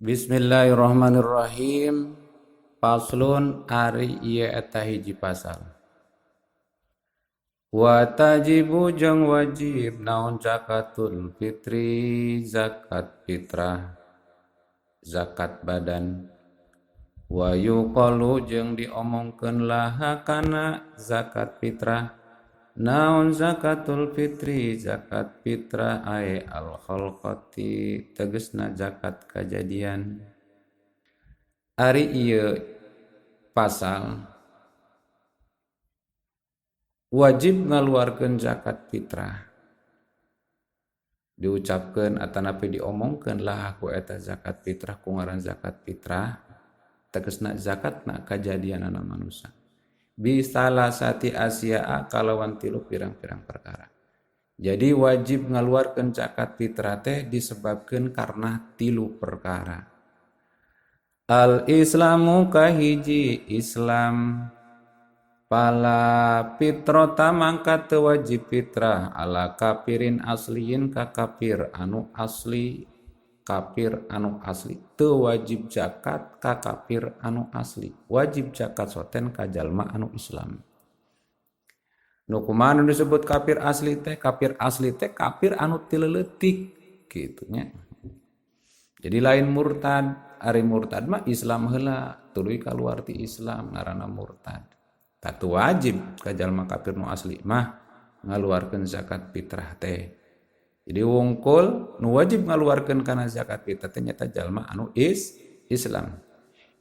Bismillahirrahmanirrahim. Paslun ari ieu eta hiji pasal. Wa tajibu jeung wajib naon zakatul fitri zakat fitrah zakat badan. Wa yuqalu jeung diomongkeun laha kana zakat fitrah naon zakatul fitri zakat fitrah ay al khalqati tegasna zakat kajadian. Ari ieu pasal wajib ngaluarkeun zakat fitrah diucapkeun atanapi diomongkeun lah ku eta zakat fitrah ku ngaran zakat fitrah tegasna zakatna kajadianana manusia bisalasati asya'a kalawan tilu pirang-pirang perkara. Jadi wajib ngaluarkeun zakat fitrah teh disebabkeun karena tilu perkara. Al islamu kahiji Islam pala fitrota mangka teu wajib fitrah ala kafirin asliin ka kafir anu asli teu wajib zakat ka kafir anu asli wajib zakat soten ka jalma anu Islam. Nu kumaha disebut kafir asli teh kafir anu tileleutik kitu nya. Jadi lain murtad, ari murtad mah Islam heula tuluy kaluar ti Islam ngaranna murtad. Tatu wajib ka jalma kafir nu asli mah ngaluarkeun zakat fitrah teh. Jadi wungkul nu wajib ngaluarkeun kana zakat fitrah teh nyata jalma anu Islam.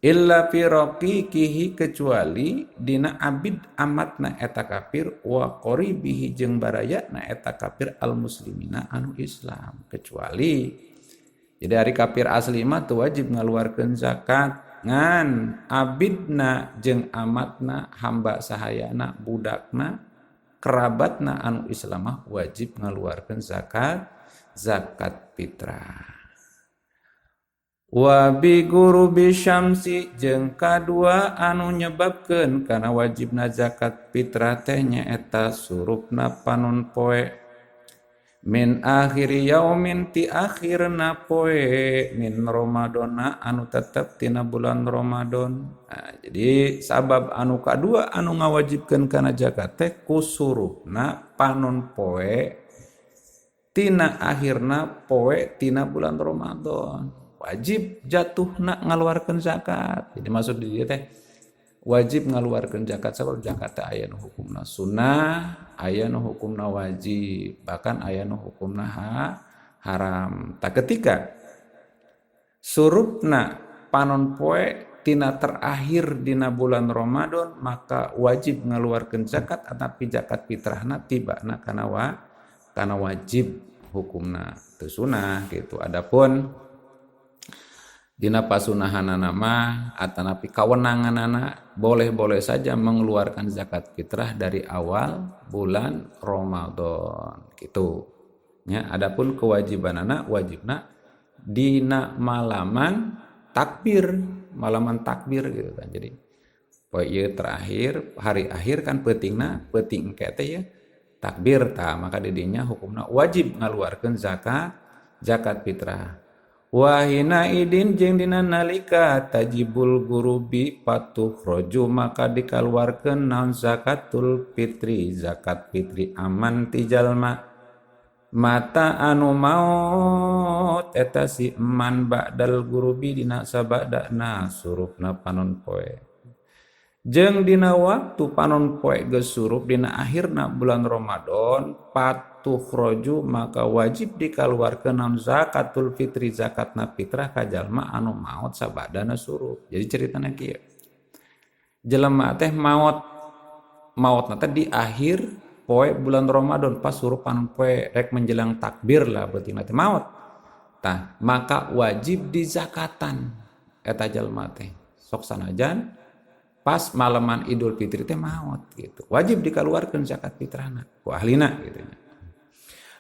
Illa fi raqiqihi kecuali dina abid amatna eta kafir wa qaribihi jeung barayana eta kafir al muslimina anu Islam. Kecuali jadi ari kafir asli mah teu wajib ngaluarkeun zakat ngan abidna jeung amatna hamba sahayana budakna kerabatna anu Islam mah wajib ngaluarkeun zakat fitrah. Wa bi gurubi syamsi jeung kadua anu nyebabkeun kana wajibna zakat fitrah teh nyaeta surupna panon poe min akhiri yaumin ti akhirna poe min Ramadana anu tetep tina bulan Ramadan. Nah, jadi sabab anu kadua anu ngawajibkeun kana zakat teh ku surupna panon poe tina akhirna poe tina bulan Ramadan. Wajib jatuhna ngaluarkeun zakat. Jadi maksud dia teh wajib ngaluarkeun zakat sabab zakat teh aya nu hukumna sunnah, aya nu hukumna wajib, bahkan aya nu hukumna haram. Tak ketika surupna panon poe tina terakhir dina bulan Ramadan maka wajib ngaluarkeun zakat atapi zakat fitrahna tibana kana wajib hukumna teu sunah gitu. Adapun dina pasunahanana mah atanapi kawenanganana boleh-boleh saja mengeluarkan zakat fitrah dari awal bulan Ramadan gitu. Ya, adapun kewajibanana wajibna dina malaman takbir gitu kan. Jadi poe ieu terakhir hari akhir kan peuting engke teh ya takbir tah maka didinya hukumna wajib ngaluarkeun zakat fitrah. Wahina idin jeung dina nalika tajibul gurubi patuh roju maka dikaluarkeun naon zakatul fitri zakat fitri aman ti jalma mata anu maot eta si eman ba'dal gurubi dina sabadana surupna panon poe jeung dina waktu panon poe geus surup dina akhirna bulan Ramadan patuh roju maka wajib dikaluarkeun naon zakatul fitri zakatna fitrah ka jalma anu maot sabadana surup. Jadi ceritana kieu. Jelema teh maotna teh di akhir poe bulan Ramadan pas surup panon poe rek menjelang takbir lah beuting teh maot. Tah maka wajib dizakatan eta jalma teh. Sok sanajan pas malaman Idul Fitri teh maot gitu. Wajib dikaluarkeun zakat fitrahna ku ahlina gitu.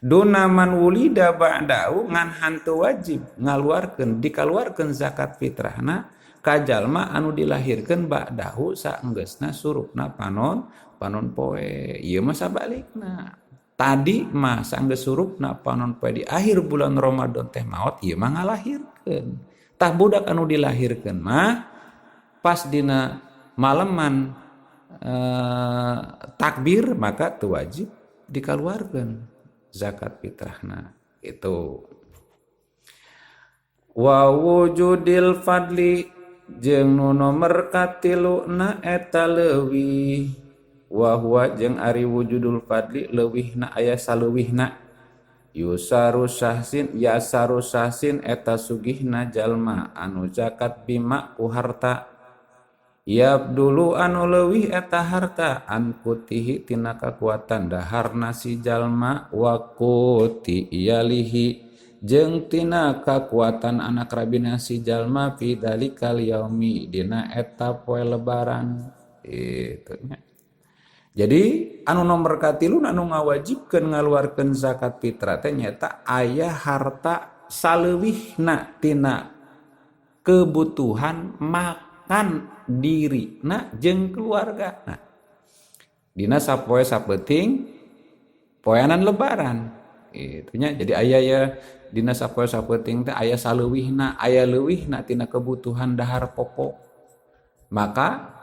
Duna man wulida ba'dau ngan hantu wajib ngaluarkeun dikaluarkeun zakat fitrahna ka jalma anu dilahirkeun ba'dahu saenggeusna surupna panon poe. Ieu mah sabalikna. Tadi mah saenggeus surupna panon poe di akhir bulan Ramadan teh maot ieu mah ngalahirkeun. Tah budak anu dilahirkeun mah pas dina maleman takbir maka teu wajib dikaluarkeun zakat fitrahna. Itu wa wujudil fadli jeung nu nomer katiluna eta leuwih wa huwa jeung ari wujudul fadli leuwihna aya saleuwihna yasaru sahsin eta sugihna jalma anu zakat bima ku harta yabdulu anu leuwih eta harta an kutihi tina kakuatan daharna si jalma wa kuti iyalihi jeung tina kakuatan anak rabina si jalma fi dalikal yaumi dina eta poe lebaran. Itu nya. Jadi anu nomor katilun anu ngawajibkeun ngaluarkeun zakat fitrah teh nyata aya harta saleuwihna tina kebutuhan makan dirina jeung keluarga. Nah, dina sapoe sapeuting poeanan lebaran. Itunya jadi aya ya dina sapoe sapeuting teh aya saleuwihna, aya leuwihna tina kebutuhan dahar pokok. Maka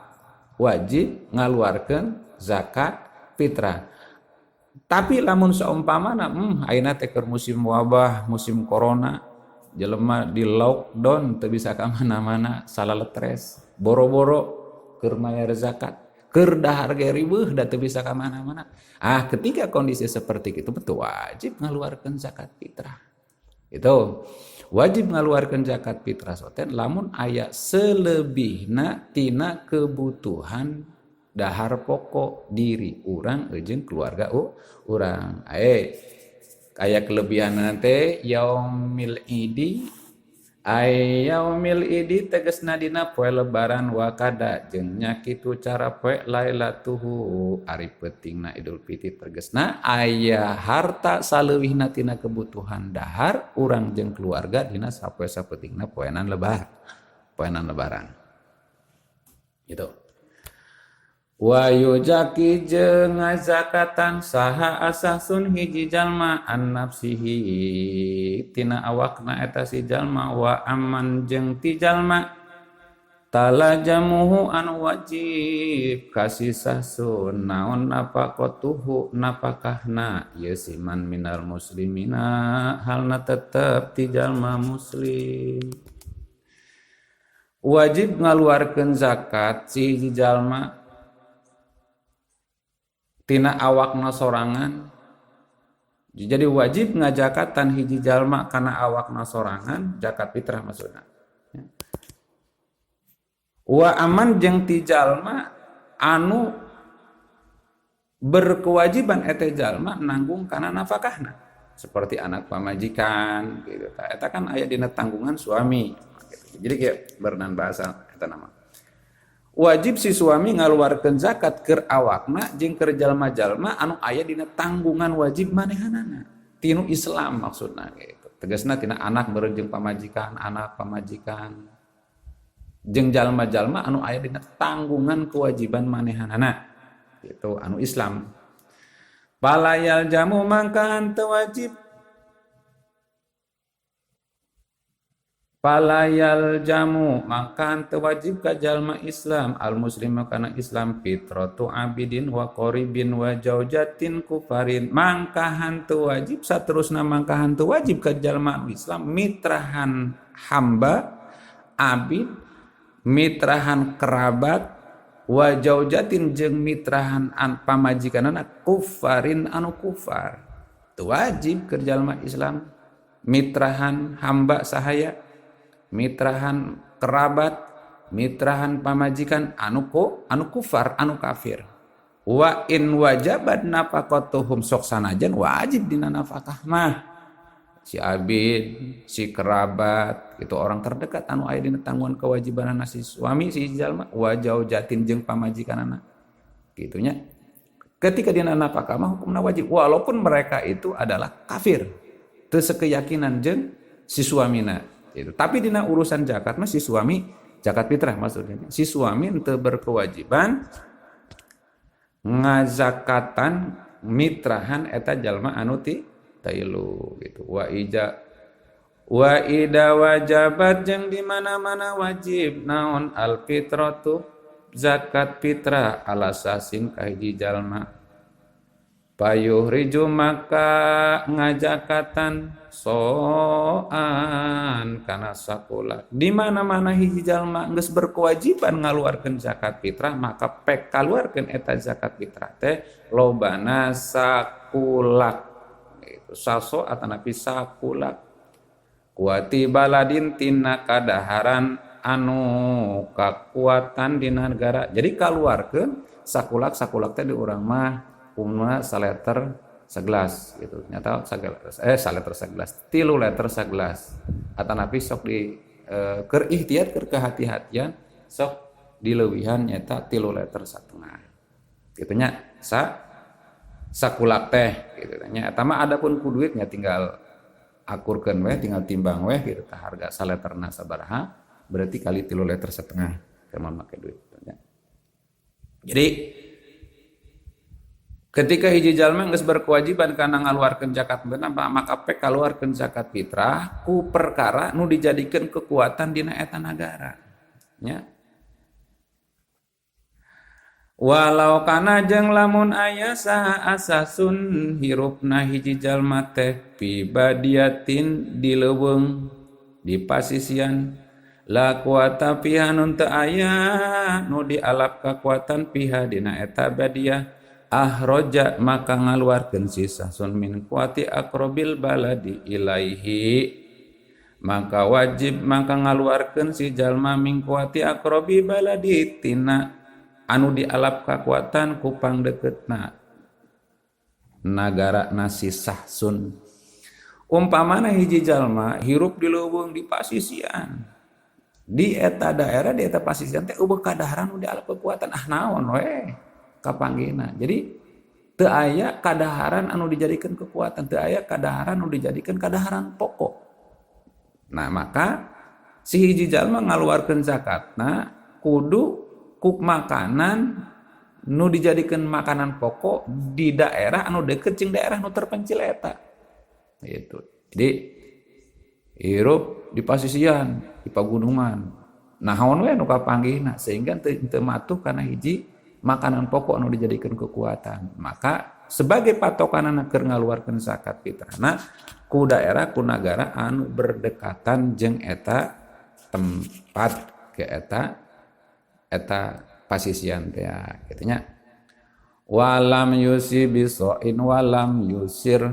wajib ngaluarkeun zakat fitrah. Tapi lamun saumpamana ayeuna teh keur musim wabah, musim corona, jelema di lockdown teu bisa ka mana-mana, salaletres, boro-boro keur mayar zakat, keur dahar ge riweuh da teu bisa ka mana-mana. Ketika kondisi seperti itu betul wajib ngaluarkeun zakat fitrah. Itu wajib ngaluarkeun zakat fitrah soten lamun aya selebihna tina kebutuhan dahar pokok diri urang jeung keluarga urang. Aya kelebihan teh yaumil idi tegasna dina poe lebaran wa kada jeung nya kitu cara poe lailatuhu ari peutingna Idul Fitri tegasna aya harta saleuwihna tina kebutuhan dahar urang jeung keluarga dina sapoe sapeutingna poenan lebaran. Gitu. Wa yujaki jeung ngazakatan saha asasun hiji jalma an nafsihi tina awakna eta si jalma wa aman jeung ti jalma talajamuhu anu wajib kasih sahsun naon nafaqatuhu napakahna yasiman minal muslimina halna tetep ti jalma muslim. Wajib ngaluarkeun zakat si hiji jalma tina awakna sorangan. Jadi wajib ngajakatan hiji jalma kana awakna sorangan zakat fitrah maksudna. Wa aman jeung ti jalma anu berkewajiban eta jalma nanggung kana nafkahna seperti anak pamajikan gitu. Eta kan aya dina tanggungan suami. Jadi kayak bernan bahasa eta nama. Wajib si suami ngaluarkeun zakat keur awakna jeung keur jalma-jalma anu aya dina tanggungan wajib manehanana. Tinu Islam maksudna gitu. Tegasna tina anak meureun jeung pamajikan, anak pamajikan. Jeung jalma-jalma anu aya dina tanggungan kewajiban manehanana. Gitu anu Islam. Palayal jamu mangka henteu wajib Palayal jamu maka henteu wajib ka jalma Islam al muslimu kana Islam fitratu abidin wa qaribin wa jaujatin kufarin mangka henteu wajib saterusna mangka henteu wajib ka jalma Islam mitrahan hamba abid mitrahan kerabat wa jaujatin jeung mitrahan an pamajikanana kufarin anu kufar teu wajib ka jalma Islam mitrahan hamba sahaya mitrahan kerabat, mitrahan pamajikan anu kufar, anu kafir. Wa in wajabat nafaqatuhum sok sanajan wajib dina nafkah mah. Si abid, si kerabat, itu orang terdekat anu aya dina tanggungan kewajibanana si suami si jalma wa jaujatin jeung pamajikanana. Gitunya. Ketika dina nafkah mah hukumna wajib walaupun mereka itu adalah kafir. Teu sakeyakinan jeung si suamina. Itu. Tapi dina urusan zakat mah si suami zakat fitrah maksudnya. Si suami teu berkewajiban ngazakatan mitrahan eta jalma anu ti tailu gitu. Wa ida wajabat jeung di mana-mana wajib naon al fitratu zakat fitrah ala sasin ka hiji jalma payuh riju maka ngajakatan soan kana sakulat di mana-mana hiji jalma geus berkewajiban ngaluarkeun zakat fitrah maka pek kaluarkeun eta zakat fitrah teh lobana sakulak itu saso atanapi sakulak kuati baladin tina kadaharan anu kakuatan di negara jadi kaluarkeun sakulak teh di urang mah umumna saleter 11 gitu nyata saleter 11 3 letter 11 atanapi sok di keur ihtiyat keur kehati-hatian sok dileuwihan nyata 3 letter 1/2 kitu nya sakulak teh gitu nya eta mah adapun ku duitnya tinggal akurkeun we tinggal timbang we gitu tah harga saleterna sabaraha berarti kali 3 letter 1/2 keur make duit nya. Jadi ketika hiji jalma geus berkewajiban kana ngaluarkeun zakat fitrah maka pek kaluarkeun zakat fitrah ku perkara nu dijadikeun kekuatan dina eta nagara nya. Walau kana jeung lamun aya saha asasun hirupna hiji jalma teh pibadiatin di leuweung di pasisian la kuata piha nun teu aya nu dialap kakuatan piha dina eta badiah ahroja maka ngaluarkeun si sasun min kuati akrobil baladi ilaihi maka wajib maka ngaluarkeun si jalma min kuati akrobi baladi tina anu dialap kakuatan ku pangdeukeutna nagara nasi sahsun umpamana hiji jalma hirup di leuweung di pasisian di eta daerah di eta pasisian teh eueuh kadaharan nu dialap kekuatan naon we kapanggihna jadi teu aya kadaharan anu dijadikeun kekuatan teu aya kadaharan anu dijadikeun kadaharan pokok nah maka si hiji jalma ngaluarkeun zakatna kudu kuk makanan nu dijadikeun makanan pokok di daerah anu deukeut jeung daerah nu terpencil eta gitu. Jadi hirup di pasisian di pagunungan naon we nu kapanggihna sehingga teu matuh kana hiji makanan pokok anu dijadikeun kekuatan maka sebagai patokanna keur ngaluarkeun zakat fitrahna ku daerah ku nagara anu berdekatan jeung eta tempat ke eta pasisian teh kitu nya walam yusibisoin walam yusir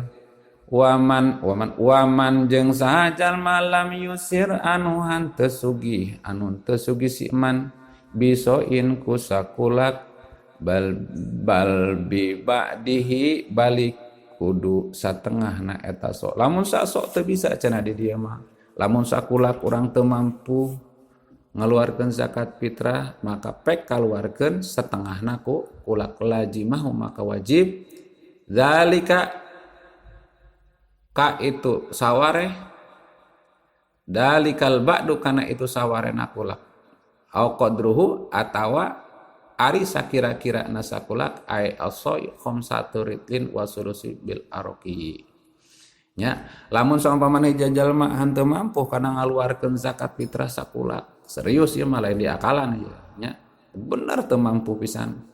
waman jeung sahaja malam yusir anu hanteu sugih si man bisoin ku sakulak bal bi ba'dihi balik kudu satengahna eta sok lamun sok teu bisa cenah di dieu mah lamun sakulak urang teu mampu ngaluarkeun zakat fitrah maka pek kaluarkeun setengahna ku kulak lazimah maka wajib zalika ka itu sawareh dalikal ba'du kana itu sawarena kulak au qadruhu atawa ari sakira-kira nasakulak ay asoi khamsatu ritlin wa sulusi bil aroqi nya lamun saumpamana jajal mah henteu mampu kana ngaluarkeun zakat fitrah sakulak serius ya malah diakalan nya bener teu mampu pisan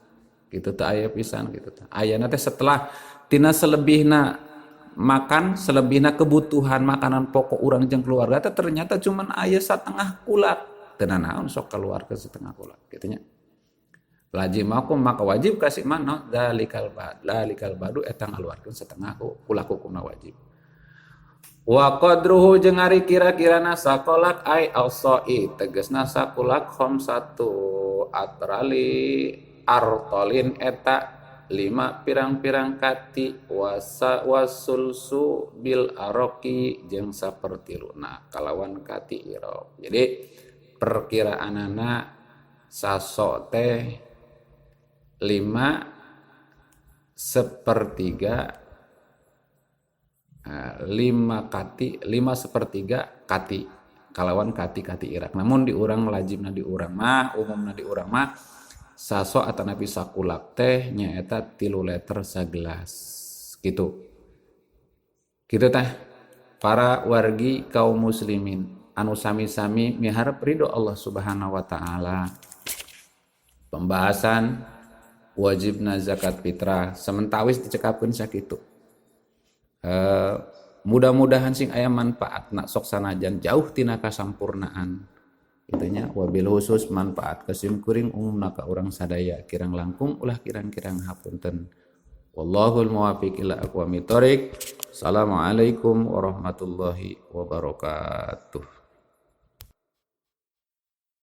kitu teh aya pisan kitu teh ayana teh setelah tina selebihna makan selebihna kebutuhan makanan pokok urang jeung keluarga teh ternyata cuman aya satengah kulak teu naon sok keluarkeun setengah kulak kitu nya lazimakum maka wajib kasih mana dalikal badu eta ngaluarkeun setengah kulak hukumna wajib wa qadruhu jeung ari kira-kirana sakolak ai ausai tegasna sakulak khamsatu atrali artolin eta 5 pirang-pirang kati wasulsu bil aroqi jeung sapertiluna kalawan kati iro jadi perkiraanana saso teh 5/3 kati kalawan kati irak namun di urang lazimna di urang mah umumna di urang mah saso atanapi sakulak teh nyaeta 3 letter 11 gitu teh para wargi kaum muslimin anu sami-sami miharep ridho Allah Subhanahu wa taala. Pembahasan wajibna zakat fitrah sementawis dicekapkeun sakitu. Mudah-mudahan sing aya manfaatna sok sanajan jauh tina kasampurnaan. Itunya wabil khusus manfaat kesimkuring umumna ka urang sadaya kirang langkung ulah kirang-kirang hapunten. Wallahul muwaffiq ila aqwamit thoriq. Assalamualaikum warahmatullahi wabarakatuh.